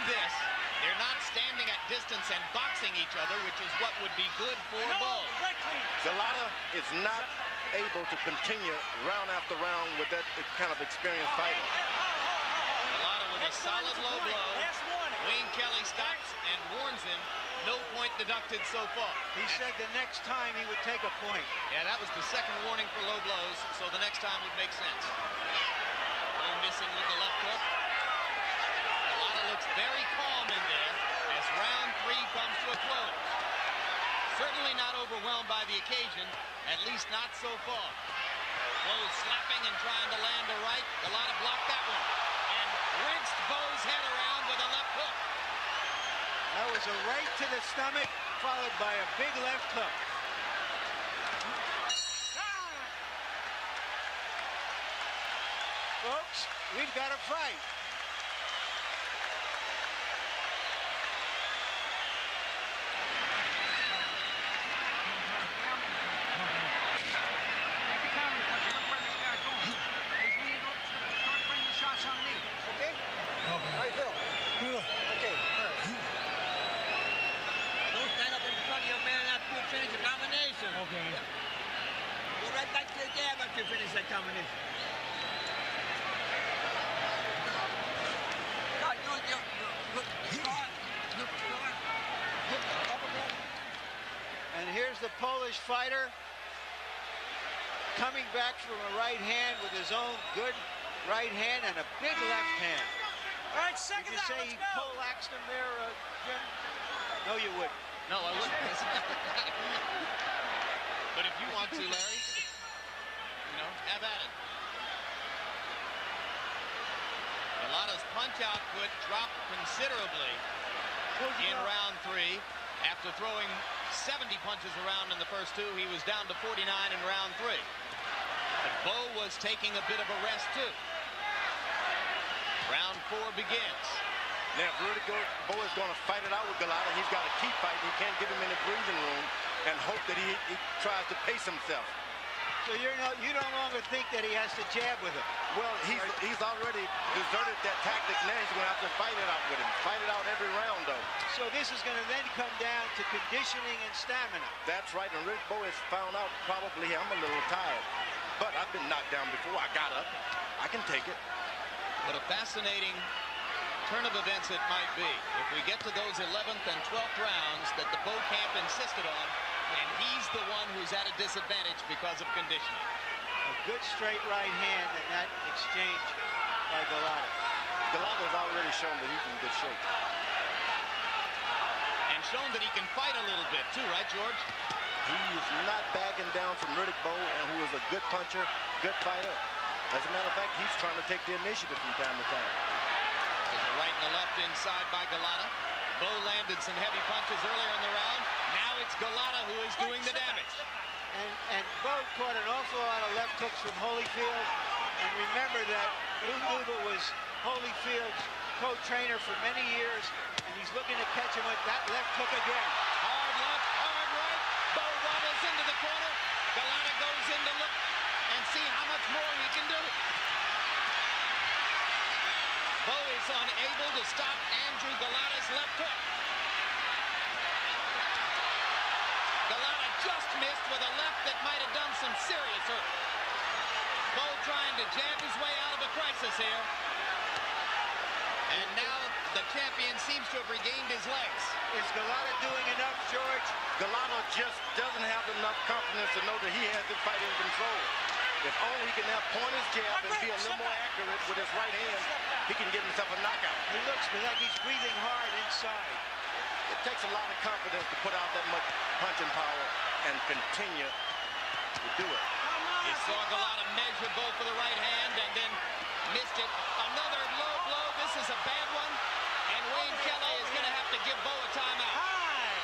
this. They're not standing at distance and boxing each other, which is what would be good for Bowe. Gołota is not able to continue round after round with that kind of experienced fighter. Gołota with a solid low blow. Wayne Kelly stops and warns him. No point deducted so far. He said the next time he would take a point. Yeah, that was the second warning for low blows, so the next time would make sense. Bowe missing with the left hook. Gołota looks very calm in there as round 3 comes to a close. Certainly not overwhelmed by the occasion, at least not so far. Bowe slapping and trying to land a right. Gołota blocked that one and wrenched Bowe's head around with a left hook. That was a right to the stomach, followed by a big left hook. Folks, we've got a fight. Okay? How you feel? Okay. Don't stand up in front of your man after you finish the combination. Okay. Go right back to the jab after you finish that combination. And here's the Polish fighter coming back from a right hand with his own good right hand and a big left hand. All right, second Did you say he poleaxed him there, Jim? No, you wouldn't. No, I wouldn't. But if you want to, Larry, have at it. Gołota's punch output dropped considerably in round 3. After throwing 70 punches around in the first 2, he was down to 49 in round 3. But Bowe was taking a bit of a rest, too. Round 4 begins. Now, if Bowe is going to fight it out with Gołota, he's got to keep fighting. He can't give him any breathing room and hope that he tries to pace himself. So you no longer think that he has to jab with him? Well, he's already deserted that tactic. Now he's going to have to fight it out with him. Fight it out every round, though. So this is going to then come down to conditioning and stamina. That's right, and Riddick Bowe has found out probably I'm a little tired. But I've been knocked down before. I got up. I can take it. What a fascinating turn of events it might be if we get to those 11th and 12th rounds that the Bowe camp insisted on, and he's the one who's at a disadvantage because of conditioning. A good straight right hand in that exchange by Gołota. Gołota has already shown that he's in good shape. And shown that he can fight a little bit too, right, George? He is not backing down from Riddick Bowe, and who is a good puncher, good fighter. As a matter of fact, he's trying to take the initiative from time to time. There's a right and a left inside by Gołota. Bowe landed some heavy punches earlier in the round. Now it's Gołota who is doing the damage. And Bowe caught an awful lot of left hooks from Holyfield. And remember that Lou Duva was Holyfield's co-trainer for many years, and he's looking to catch him with that left hook again. Hard left, hard right. Bowe wobbles into the corner. Gołota goes in to look and see how much more he can do. Bowe is unable to stop Andrew Gołota's left hook. Gołota just missed with a left that might have done some serious hurt. Bowe trying to jab his way out of a crisis here. And now the champion seems to have regained his legs. Is Gołota doing enough, George? Gołota just doesn't have enough confidence to know that he has the fight in control. If only he can now point his jab and be a little more accurate with his right hand, he can get himself a knockout. He looks like he's breathing hard inside. It takes a lot of confidence to put out that much punching power and continue to do it. You saw Gołota measure Bowe for the right hand and then missed it. Another low blow. This is a bad one. And Wayne Kelly is going to have to give Bowe a timeout.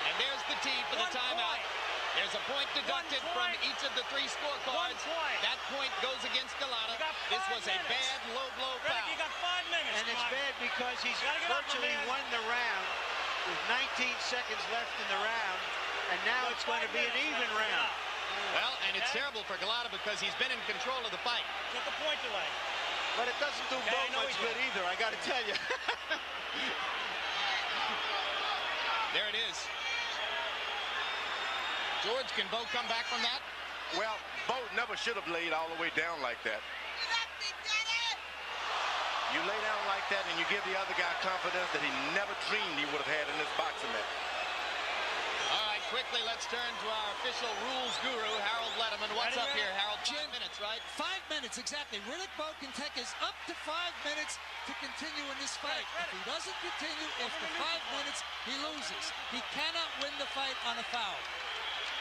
And there's the tee for the timeout. There's a point deducted from each of the 3 scorecards. That point goes against Gołota. This was a bad low blow foul. You got 5 minutes. And it's bad because he's virtually won the round with 19 seconds left in the round. And now it's going to be an even round. Well, and it's terrible for Gołota because he's been in control of the fight. Took a point away. But it doesn't do Bowe much good either, I got to tell you. There it is. George, can Bowe come back from that? Well, Bowe never should have laid all the way down like that. You lay down like that and you give the other guy confidence that he never dreamed he would have had in this boxing match. All right, quickly, let's turn to our official rules guru, Harold Letterman. What's up here, Harold? 5 minutes, right? 5 minutes, exactly. Riddick Bowe can take us up to 5 minutes to continue in this fight. If he doesn't continue after 5 minutes, he loses. He cannot win the fight on a foul.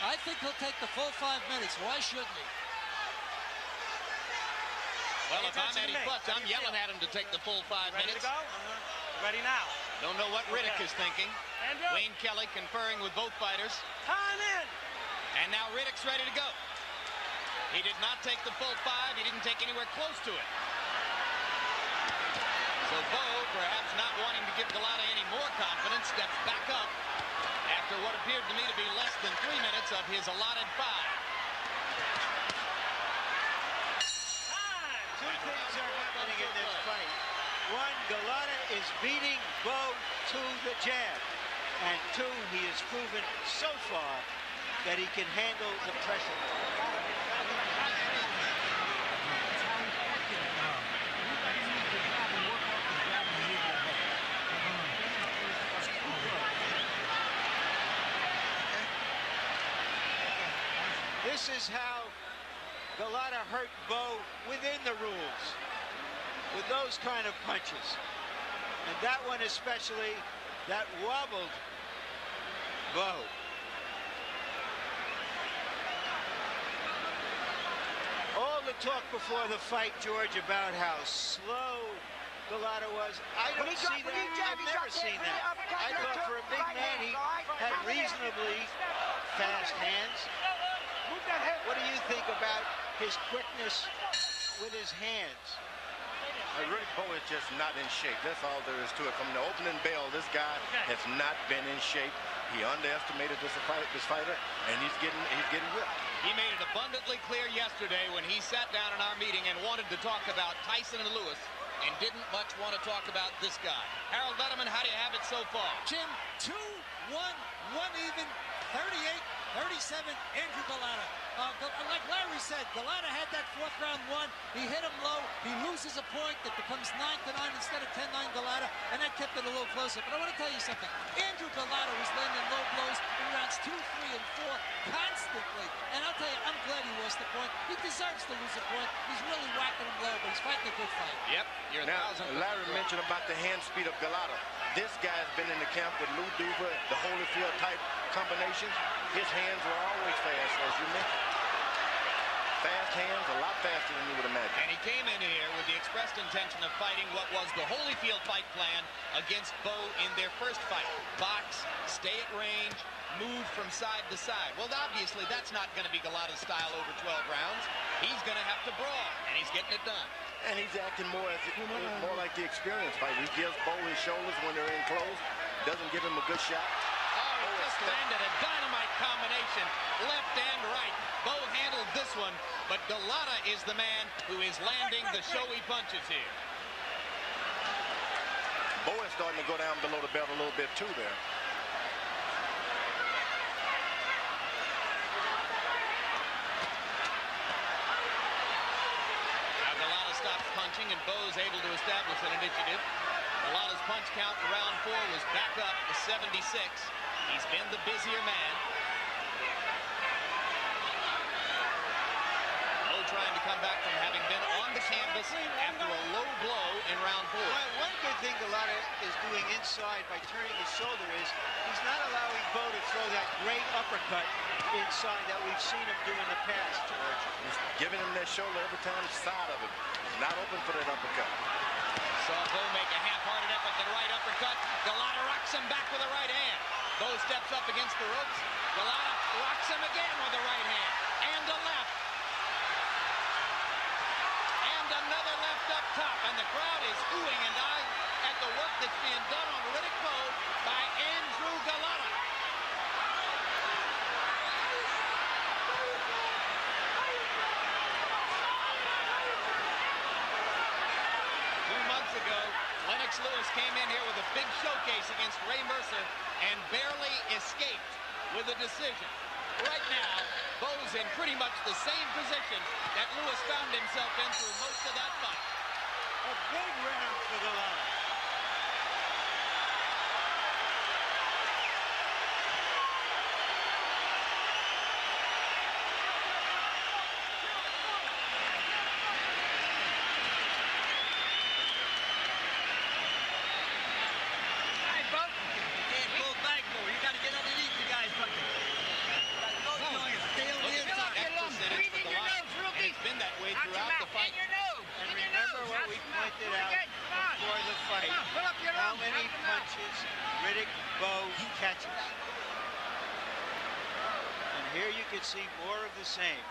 I think he'll take the full 5 minutes. Why shouldn't he? Well, if I'm Eddie Futz, I'm yelling at him to take the full 5 minutes. Ready to go? Ready now. Don't know what Riddick is thinking. Wayne Kelly conferring with both fighters. Time in. And now Riddick's ready to go. He did not take the full 5. He didn't take anywhere close to it. So Bowe, perhaps not wanting to give Gołota any more confidence, steps back up after what appeared to me to be less than 3 minutes of his allotted 5. Two things are happening in this fight. One, Gołota is beating Bowe to the jab. And two, he has proven so far that he can handle the pressure. This is how Gołota hurt Bowe within the rules, with those kind of punches. And that one especially, that wobbled Bowe. All the talk before the fight, George, about how slow Gołota was. I don't see that. I've never seen that. I thought for a big man, he had reasonably fast hands. What do you think about his quickness with his hands? Riddick Bowe is just not in shape. That's all there is to it. From the opening bell, this guy has not been in shape. He underestimated this fighter, and he's getting whipped. He made it abundantly clear yesterday when he sat down in our meeting and wanted to talk about Tyson and Lewis and didn't much want to talk about this guy. Harold Letterman, how do you have it so far? Jim, 2-1, 1 even, 38-37, Andrzej Gołota. Like Larry said, Gołota had that 4th round won. He hit him low. He loses a point that becomes 9-9 instead of 10-9 Gołota, and that kept it a little closer. But I want to tell you something. Andrzej Gołota was landing low blows in rounds 2, 3, and 4 constantly. And I'll tell you, I'm glad he lost the point. He deserves to lose a point. He's really whacking him low, but he's fighting a good fight. Yep, you're now, 1,000%. Larry mentioned about the hand speed of Gołota. This guy's been in the camp with Lou Duva, the Holyfield type combinations. His hands were always fast, as you mentioned. Fast hands, a lot faster than you would imagine. And he came in here with the expressed intention of fighting what was the Holyfield fight plan against Bowe in their first fight. Box, stay at range, move from side to side. Well, obviously, that's not going to be Gołota's style over 12 rounds. He's going to have to brawl, and he's getting it done. And he's acting more like the experienced fighter. He gives Bowe his shoulders when they're in close. Doesn't give him a good shot. Oh, he just landed a dynamite combination, left and right. Bowe handled this one, but Gołota is the man who is landing the showy punches here. Bowe is starting to go down below the belt a little bit too there. Now Gołota stops punching, and Bowe's able to establish an initiative. Gołota's punch count in round 4 was back up to 76. He's been the busier man. Bowe trying to come back from having been on the canvas after a low blow in round 4. Well, one good thing Gołota is doing inside by turning his shoulder is he's not allowing Bowe to throw that great uppercut inside that we've seen him do in the past, George. He's giving him that shoulder every time, side of it. He's not open for that uppercut. Saw Bowe make a half-hearted effort at the right uppercut. Gołota rocks him back with the right hand. Bowe steps up against the ropes. Gołota rocks him again with the right hand. And a left. And another left up top. And the crowd is oohing and eyeing at the work that's being done on Riddick Bowe by Andrzej Gołota. 2 months ago, Lennox Lennox Lewis came in here with a big showcase against Ray Mercer and barely escaped with a decision. Right now, Bowe's in pretty much the same position that Lewis found himself in through most of that fight. A big round for Gołota. Throughout the fight. And remember what we pointed out before the fight, how many punches Riddick Bowe catches. And here you can see more of the same.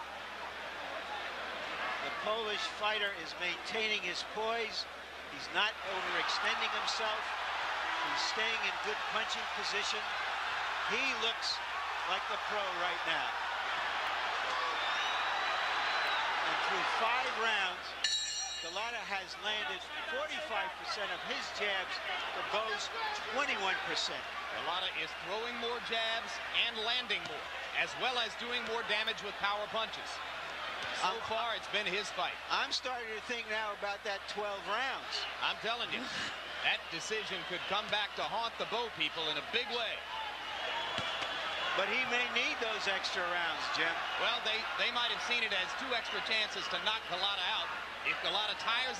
The Polish fighter is maintaining his poise. He's not overextending himself. He's staying in good punching position. He looks like the pro right now. And through 5 rounds, Gołota has landed 45% of his jabs to Bowe's 21%. Gołota is throwing more jabs and landing more, as well as doing more damage with power punches. So far, it's been his fight. I'm starting to think now about that 12 rounds. I'm telling you, that decision could come back to haunt the Bowe people in a big way. But he may need those extra rounds, Jim. Well, they might have seen it as 2 extra chances to knock Gołota out. If Gołota tires in the